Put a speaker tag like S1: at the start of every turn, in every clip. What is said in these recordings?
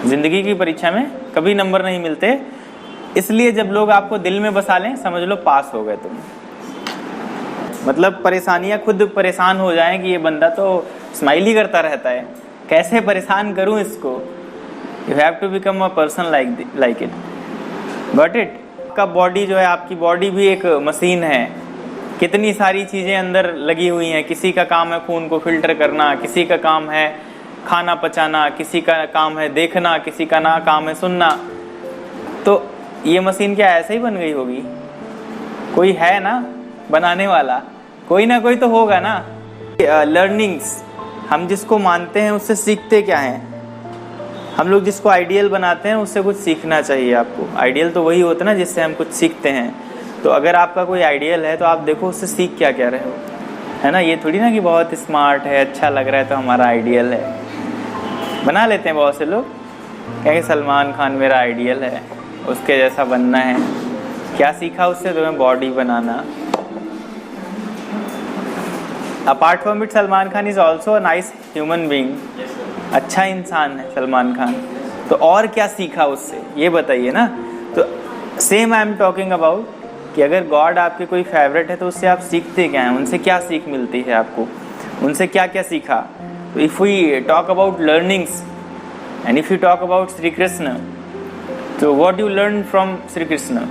S1: जिंदगी की परीक्षा में कभी नंबर नहीं मिलते, इसलिए जब लोग आपको दिल में बसा लें समझ लो पास हो गए तुम। मतलब परेशानियां खुद परेशान हो जाएं कि ये बंदा तो स्माइल ही करता रहता है, कैसे परेशान करूं इसको। You have to become a person like it, got it. आपका बॉडी जो है, आपकी बॉडी भी एक मशीन है, कितनी सारी चीजें अंदर लगी हुई हैं। किसी का काम है खून को फिल्टर करना, किसी का काम है खाना पचाना, किसी का काम है देखना, किसी का ना काम है सुनना। तो ये मशीन क्या ऐसे ही बन गई होगी? कोई है ना बनाने वाला, कोई ना कोई तो होगा ना। लर्निंग्स, हम जिसको मानते हैं उससे सीखते क्या हैं? हम लोग जिसको आइडियल बनाते हैं उससे कुछ सीखना चाहिए आपको। आइडियल तो वही होता है ना जिससे हम कुछ सीखते हैं। तो अगर आपका कोई आइडियल है तो आप देखो उससे सीख क्या क्या रहे हो, है ना। ये थोड़ी ना कि बहुत स्मार्ट है, अच्छा लग रहा है तो हमारा आइडियल है। बना लेते हैं बहुत से लोग, कहेंगे सलमान खान मेरा आइडियल है, उसके जैसा बनना है। क्या सीखा उससे? तुम्हें body banana. Apart from it Salman Khan is also a nice human being, अच्छा इंसान है सलमान खान। तो और क्या सीखा उससे ये बताइए ना। तो same I am talking about कि अगर गॉड आपके कोई फेवरेट है तो उससे आप सीखते क्या हैं, उनसे क्या सीख मिलती है आपको, उनसे क्या क्या सीखा। तो if we talk about learnings and if you talk about Shri Krishna, तो what you learn from Shri Krishna,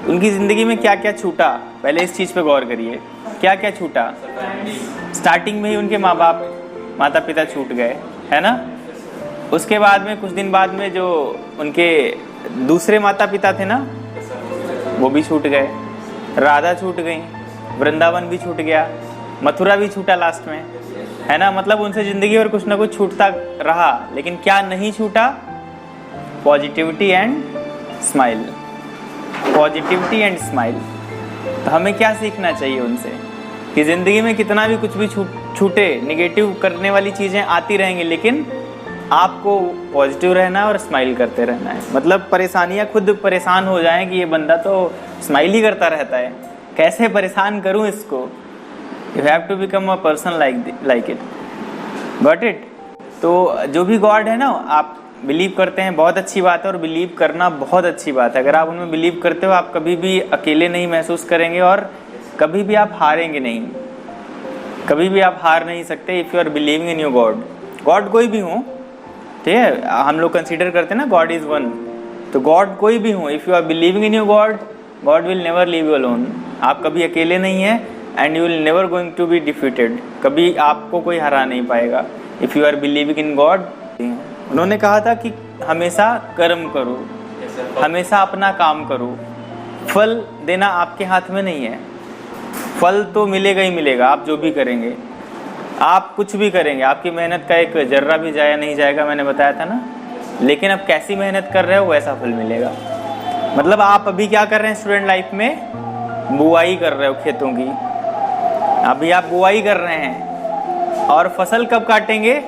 S1: उनकी ज़िंदगी में क्या क्या छूटा, पहले इस चीज़ पे गौर करिए। क्या क्या छूटा? स्टार्टिंग में ही उनके माँ बाप माता पिता छूट गए, है ना। उसके बाद में कुछ दिन बाद में जो उनके दूसरे माता पिता थे ना वो भी छूट गए, राधा छूट गई, वृंदावन भी छूट गया, मथुरा भी छूटा लास्ट में, है ना। मतलब उनसे ज़िंदगी और कुछ ना कुछ छूटता रहा, लेकिन क्या नहीं छूटा? Positivity and smile, positivity and smile. तो हमें क्या सीखना चाहिए उनसे कि ज़िंदगी में कितना भी कुछ भी छूटे, निगेटिव करने वाली चीज़ें आती रहेंगी, लेकिन आपको पॉजिटिव रहना है और स्माइल करते रहना है। मतलब परेशानियां खुद परेशान हो जाएं कि ये बंदा तो स्माइल ही करता रहता है, कैसे परेशान करूं इसको। You have to become a person like it, got it. तो जो भी गॉड है ना, आप बिलीव करते हैं, बहुत अच्छी बात है, और बिलीव करना बहुत अच्छी बात है। अगर आप उनमें बिलीव करते हो आप कभी भी अकेले नहीं महसूस करेंगे और कभी भी आप हारेंगे नहीं, कभी भी आप हार नहीं सकते। If you are believing in your God, God कोई भी हो, ठीक है, हम लोग कंसीडर करते हैं ना गॉड इज वन, तो गॉड कोई भी हो, if you are believing in your God, God will never leave you alone. आप कभी अकेले नहीं हैं and you will never going to be defeated, कभी आपको कोई हरा नहीं पाएगा if you are believing in God. उन्होंने कहा था कि हमेशा कर्म करो, हमेशा अपना काम करो, फल देना आपके हाथ में नहीं है। फल तो मिलेगा ही मिलेगा, आप जो भी करेंगे, आप कुछ भी करेंगे, आपकी मेहनत का एक जर्रा भी जाया नहीं जाएगा, मैंने बताया था ना। लेकिन अब कैसी मेहनत कर रहे हो वैसा फल मिलेगा। मतलब आप अभी क्या कर रहे हैं स्टूडेंट लाइफ में? बुआई कर रहे हो खेतों की, अभी आप बुआई कर रहे हैं, और फसल कब काटेंगे?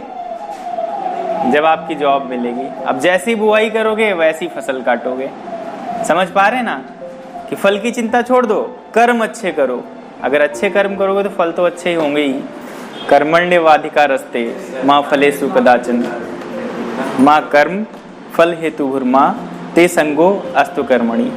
S1: जब आपकी जॉब मिलेगी। अब जैसी बुआई करोगे वैसी फसल काटोगे। समझ पा रहे हैं ना कि फल की चिंता छोड़ दो, कर्म अच्छे करो। अगर अच्छे कर्म करोगे तो फल तो अच्छे ही होंगे ही। कर्मण्येवाधिकारस्ते माँ फलेषु कदाचन माँ कर्म फल हेतु भूर्मा ते संगो अस्तु कर्मणि।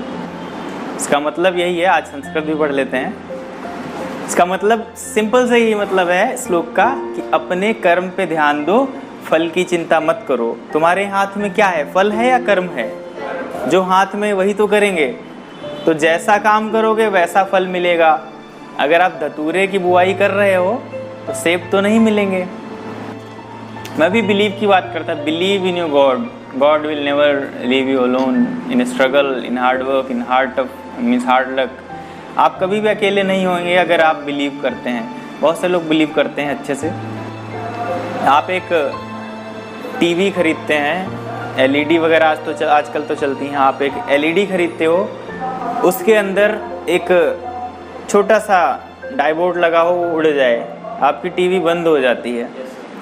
S1: इसका मतलब यही है, आज संस्कृत भी पढ़ लेते हैं। इसका मतलब सिंपल से यही मतलब है श्लोक का कि अपने कर्म पे ध्यान दो, फल की चिंता मत करो। तुम्हारे हाथ में क्या है, फल है या कर्म है? जो हाथ में वही तो करेंगे। तो जैसा काम करोगे वैसा फल मिलेगा। अगर आप धतूरे की बुआई कर रहे हो तो सेब तो नहीं मिलेंगे। मैं भी बिलीव की बात करता, believe in your God, God will never leave you alone in struggle, in hard work, in hard luck. आप कभी भी अकेले नहीं होंगे अगर आप बिलीव करते हैं। बहुत से लोग बिलीव करते हैं अच्छे से। आप एक टीवी खरीदते हैं, एलईडी वगैरह आजकल तो चलती हैं। आप एक एलईडी खरीदते हो, उसके अंदर एक छोटा सा डाइबोर्ड लगा हो, वो उड़ जाए, आपकी टीवी बंद हो जाती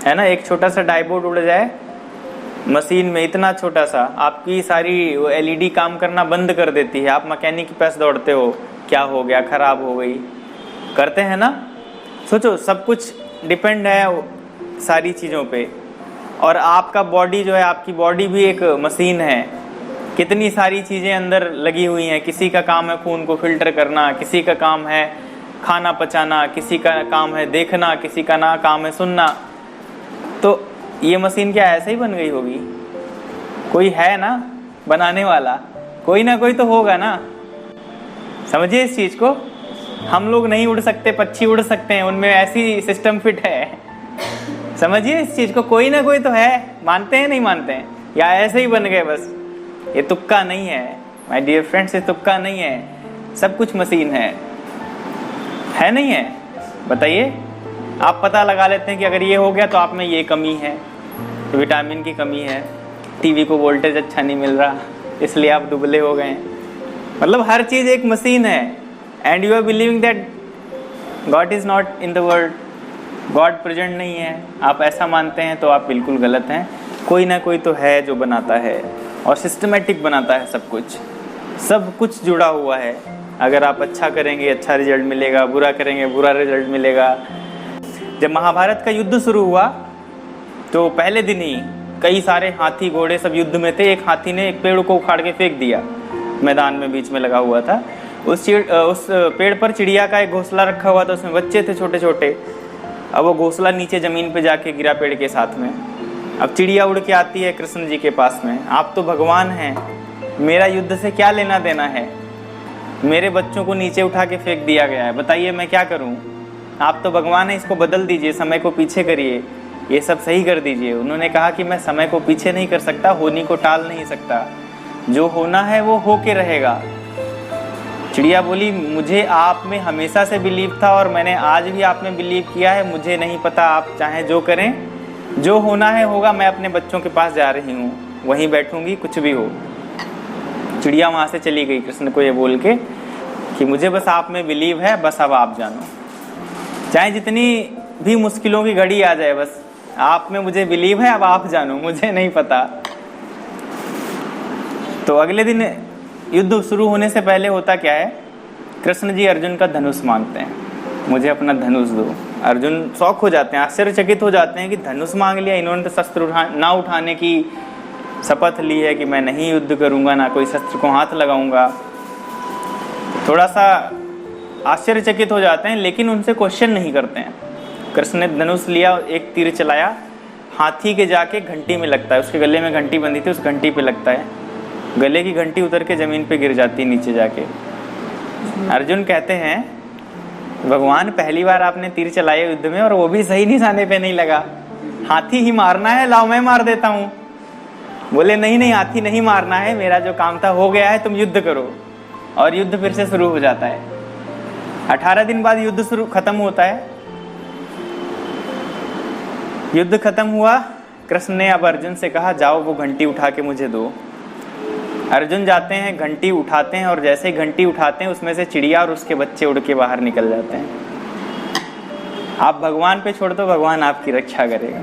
S1: है ना। एक छोटा सा डाइबोर्ड उड़ जाए मशीन में, इतना छोटा सा, आपकी सारी वो एलईडी काम करना बंद कर देती है। आप मैकेनिक के पास दौड़ते हो, क्या हो गया, खराब हो गई, करते हैं ना। सोचो सब कुछ डिपेंड है सारी चीज़ों पे, और आपका बॉडी जो है, आपकी बॉडी भी एक मशीन है, कितनी सारी चीज़ें अंदर लगी हुई हैं। किसी का काम है खून को फिल्टर करना, किसी का काम है खाना पचाना, किसी का काम है देखना, किसी का ना काम है सुनना। तो ये मशीन क्या ऐसे ही बन गई होगी? कोई है ना बनाने वाला, कोई ना कोई तो होगा ना। समझिए इस चीज़ को। हम लोग नहीं उड़ सकते, पक्षी उड़ सकते हैं, उनमें ऐसी सिस्टम फिट है। समझिए इस चीज़ को, कोई ना कोई तो है। मानते हैं नहीं मानते हैं, या ऐसे ही बन गए बस? ये तुक्का नहीं है माय डियर फ्रेंड्स, ये तुक्का नहीं है, सब कुछ मशीन है नहीं है? बताइए। आप पता लगा लेते हैं कि अगर ये हो गया तो आप में ये कमी है, विटामिन की कमी है, टीवी को वोल्टेज अच्छा नहीं मिल रहा इसलिए आप दुबले हो गए। मतलब हर चीज़ एक मशीन है। And you are believing that God is not in the world, God present नहीं है, आप ऐसा मानते हैं तो आप बिल्कुल गलत हैं। कोई ना कोई तो है जो बनाता है और सिस्टमेटिक बनाता है। सब कुछ जुड़ा हुआ है। अगर आप अच्छा करेंगे अच्छा रिजल्ट मिलेगा, बुरा करेंगे बुरा रिजल्ट मिलेगा। जब महाभारत का युद्ध शुरू हुआ तो पहले दिन ही कई सारे हाथी घोड़े सब युद्ध में थे। एक हाथी ने एक पेड़ को उखाड़ के फेंक दिया, मैदान में बीच में लगा हुआ था। उस पेड़ पर चिड़िया का एक घोंसला रखा हुआ था, उसमें बच्चे थे छोटे छोटे। अब वो घोंसला नीचे ज़मीन पे जाके गिरा पेड़ के साथ में। अब चिड़िया उड़ के आती है कृष्ण जी के पास में, आप तो भगवान हैं, मेरा युद्ध से क्या लेना देना है? मेरे बच्चों को नीचे उठा के फेंक दिया गया है, बताइए मैं क्या करूं? आप तो भगवान हैं, इसको बदल दीजिए, समय को पीछे करिए, ये सब सही कर दीजिए। उन्होंने कहा कि मैं समय को पीछे नहीं कर सकता, होनी को टाल नहीं सकता, जो होना है वो होके रहेगा। चिड़िया बोली मुझे आप में हमेशा से बिलीव था और मैंने आज भी आप में बिलीव किया है, मुझे नहीं पता, आप चाहें जो करें, जो होना है होगा। मैं अपने बच्चों के पास जा रही हूँ, वहीं बैठूंगी, कुछ भी हो। चिड़िया वहाँ से चली गई कृष्ण को ये बोल के कि मुझे बस आप में बिलीव है, बस अब आप जानो, चाहे जितनी भी मुश्किलों की घड़ी आ जाए, बस आप में मुझे बिलीव है, अब आप जानो, मुझे नहीं पता। तो अगले दिन युद्ध शुरू होने से पहले होता क्या है, कृष्ण जी अर्जुन का धनुष मांगते हैं, मुझे अपना धनुष दो। अर्जुन शौक हो जाते हैं, आश्चर्यचकित हो जाते हैं कि धनुष मांग लिया, इन्होंने तो शस्त्र ना उठाने की शपथ ली है कि मैं नहीं युद्ध करूंगा, ना कोई शस्त्र को हाथ लगाऊंगा। थोड़ा सा आश्चर्यचकित हो जाते हैं, लेकिन उनसे क्वेश्चन नहीं करते हैं। कृष्ण ने धनुष लिया, एक तीर चलाया, हाथी के जाके घंटी में लगता है, उसके गले में घंटी बंधी थी, उस घंटी पे लगता है, गले की घंटी उतर के जमीन पे गिर जाती है नीचे जाके। अर्जुन कहते हैं भगवान पहली बार आपने तीर चलाया युद्ध में और वो भी सही निशाने पे नहीं लगा, हाथी ही मारना है, लाओ मैं मार देता हूँ। बोले नहीं हाथी नहीं मारना है, मेरा जो काम था हो गया है, तुम युद्ध करो। और युद्ध फिर से शुरू हो जाता है। 18 दिन बाद युद्ध शुरू खत्म होता है। युद्ध खत्म हुआ, कृष्ण ने अब अर्जुन से कहा जाओ वो घंटी उठा के मुझे दो। अर्जुन जाते हैं, घंटी उठाते हैं, और जैसे ही घंटी उठाते हैं उसमें से चिड़िया और उसके बच्चे उड़ के बाहर निकल जाते हैं। आप भगवान पे छोड़ दो, भगवान आपकी रक्षा करेगा।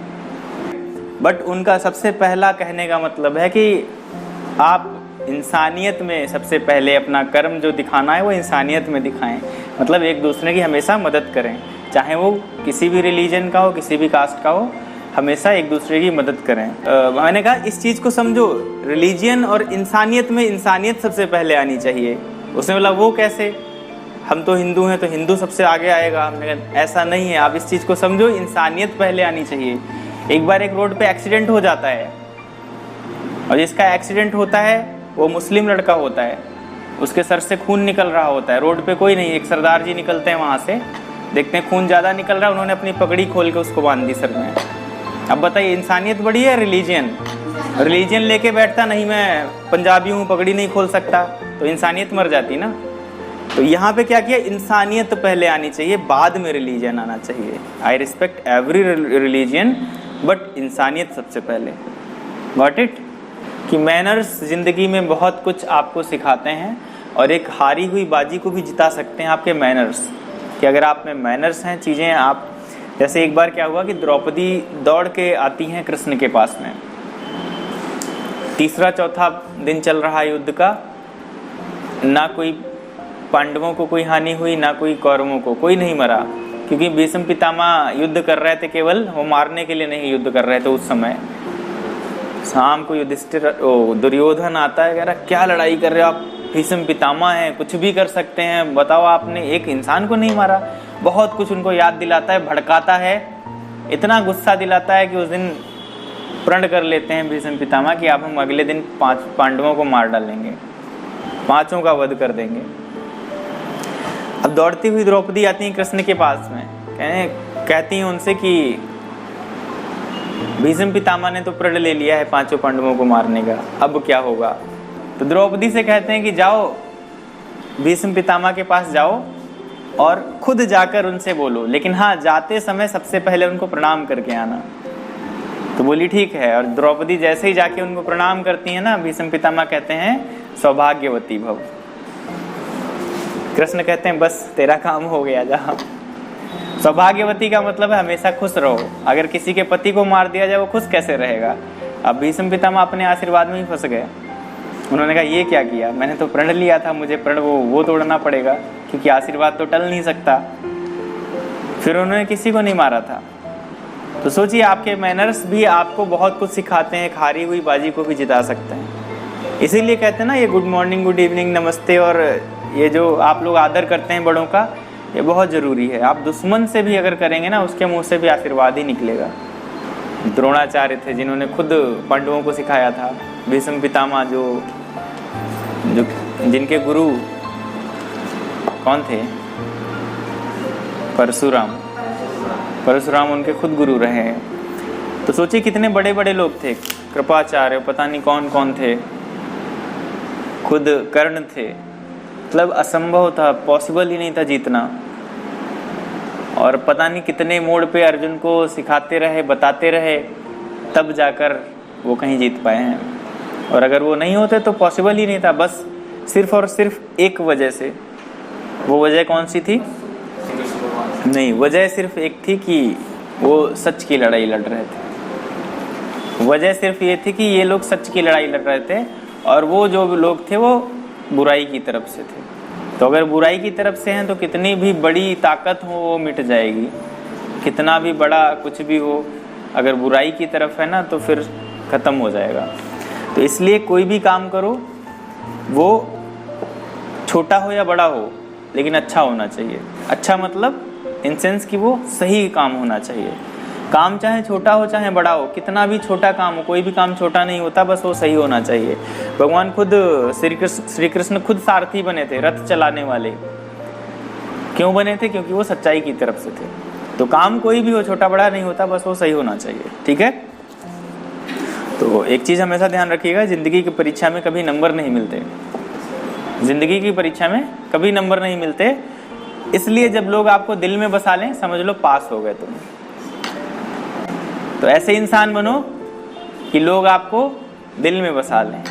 S1: बट उनका सबसे पहला कहने का मतलब है कि आप इंसानियत में सबसे पहले अपना कर्म जो दिखाना है वो इंसानियत में दिखाएं। मतलब एक दूसरे की हमेशा मदद करें, चाहे वो किसी भी रिलीजन का हो, किसी भी कास्ट का हो, हमेशा एक दूसरे की मदद करें। मैंने कहा इस चीज़ को समझो, रिलीजन और इंसानियत में इंसानियत सबसे पहले आनी चाहिए। उसने बोला वो कैसे, हम तो हिंदू हैं तो हिंदू सबसे आगे आएगा। हमने कहा ऐसा नहीं है, आप इस चीज़ को समझो, इंसानियत पहले आनी चाहिए। एक बार एक रोड पे एक्सीडेंट हो जाता है और जिसका एक्सीडेंट होता है वो मुस्लिम लड़का होता है, उसके सर से खून निकल रहा होता है। रोड पे कोई नहीं, एक सरदार जी निकलते हैं वहाँ से, देखते हैं खून ज़्यादा निकल रहा है, उन्होंने अपनी पगड़ी खोल के उसको बांध दी सर में। अब बताइए इंसानियत बड़ी है रिलीजन? रिलीजन लेके बैठता नहीं, मैं पंजाबी हूँ पगड़ी नहीं खोल सकता, तो इंसानियत मर जाती ना। तो यहाँ पे क्या किया, इंसानियत पहले आनी चाहिए, बाद में रिलीजन आना चाहिए। I respect every religion but इंसानियत सबसे पहले। Got it? कि मैनर्स ज़िंदगी में बहुत कुछ आपको सिखाते हैं और एक हारी हुई बाजी को भी जिता सकते हैं आपके मैनर्स। कि अगर आप में मैनर्स हैं, चीज़ें आप, जैसे एक बार क्या हुआ कि द्रौपदी दौड़ के आती हैं कृष्ण के पास में, तीसरा चौथा दिन चल रहा युद्ध का, ना कोई पांडवों को कोई हानि हुई, ना कोई कौरवों को, कोई नहीं मरा, क्योंकि भीष्म पितामह युद्ध कर रहे थे, केवल वो मारने के लिए नहीं युद्ध कर रहे थे उस समय, शाम को दुर्योधन आता है, कह रहा क्या लड़ाई कर रहे हो आप, भीष्म पितामह हैं, कुछ भी कर सकते हैं, बताओ आपने एक इंसान को नहीं मारा। बहुत कुछ उनको याद दिलाता है, भड़काता है, इतना गुस्सा दिलाता है कि उस दिन प्रण कर लेते हैं भीष्म पितामह कि आप हम अगले दिन 5 पांडवों को मार डालेंगे, 5 का वध कर देंगे। अब दौड़ती हुई द्रौपदी आती है कृष्ण के पास में, कहती हैं उनसे कि भीष्म पितामह ने तो प्रण ले लिया है 5 पांडवों को मारने का, अब क्या होगा। तो द्रौपदी से कहते हैं कि जाओ भीष्म पितामह के पास जाओ और खुद जाकर उनसे बोलो, लेकिन हाँ जाते समय सबसे पहले उनको प्रणाम करके आना। तो बोली ठीक है। और द्रौपदी जैसे ही जाके उनको प्रणाम करती है ना, भीष्म पितामह कहते हैं सौभाग्यवती भव। कृष्ण कहते हैं बस तेरा काम हो गया, जा। सौभाग्यवती का मतलब है हमेशा खुश रहो। अगर किसी के पति को मार दिया जाए वो खुश कैसे रहेगा। अब भीष्म पितामह अपने आशीर्वाद में ही फंस गए। उन्होंने कहा ये क्या किया, मैंने तो प्रण लिया था, मुझे प्रण वो तोड़ना पड़ेगा क्योंकि आशीर्वाद तो टल नहीं सकता। फिर उन्होंने किसी को नहीं मारा था। तो सोचिए आपके मैनर्स भी आपको बहुत कुछ सिखाते हैं, हारी हुई बाजी को भी जिता सकते हैं। इसीलिए कहते हैं ना ये गुड मॉर्निंग, गुड इवनिंग, नमस्ते और ये जो आप लोग आदर करते हैं बड़ों का, ये बहुत ज़रूरी है। आप दुश्मन से भी अगर करेंगे ना, उसके मुंह से भी आशीर्वाद ही निकलेगा। द्रोणाचार्य थे जिन्होंने खुद पांडवों को सिखाया था। भीष्म पितामह जो जिनके गुरु कौन थे, परशुराम उनके खुद गुरु रहे हैं। तो सोचिए कितने बड़े बड़े लोग थे, कृपाचार्य, पता नहीं कौन कौन थे, खुद कर्ण थे। मतलब असंभव था, पॉसिबल ही नहीं था जीतना। और पता नहीं कितने मोड़ पे अर्जुन को सिखाते रहे, बताते रहे, तब जाकर वो कहीं जीत पाए हैं। और अगर वो नहीं होते तो पॉसिबल ही नहीं था। बस सिर्फ और सिर्फ एक वजह से। वो वजह कौन सी थी? नहीं, वजह सिर्फ एक थी कि वो सच की लड़ाई लड़ रहे थे। वजह सिर्फ ये थी कि ये लोग सच की लड़ाई लड़ रहे थे और वो जो लोग थे वो बुराई की तरफ से थे। तो अगर बुराई की तरफ से हैं तो कितनी भी बड़ी ताकत हो वो मिट जाएगी। कितना भी बड़ा कुछ भी हो, अगर बुराई की तरफ है ना तो फिर ख़त्म हो जाएगा। तो इसलिए कोई भी काम करो, वो छोटा हो या बड़ा हो, लेकिन अच्छा होना चाहिए। अच्छा मतलब इन सेंस कि वो सही काम होना चाहिए। काम चाहे छोटा हो चाहे बड़ा हो, कितना भी छोटा काम हो, कोई भी काम छोटा नहीं होता, बस वो सही होना चाहिए। भगवान खुद श्री कृष्ण खुद सारथी बने थे, रथ चलाने वाले। क्यों बने थे? क्योंकि वो सच्चाई की तरफ से थे। तो काम कोई भी हो, छोटा बड़ा नहीं होता, बस वो सही होना चाहिए। ठीक है। तो एक चीज़ हमेशा ध्यान रखिएगा, जिंदगी की परीक्षा में कभी नंबर नहीं मिलते। जिंदगी की परीक्षा में कभी नंबर नहीं मिलते। इसलिए जब लोग आपको दिल में बसा लें, समझ लो पास हो गए तुम। तो ऐसे इंसान बनो कि लोग आपको दिल में बसा लें।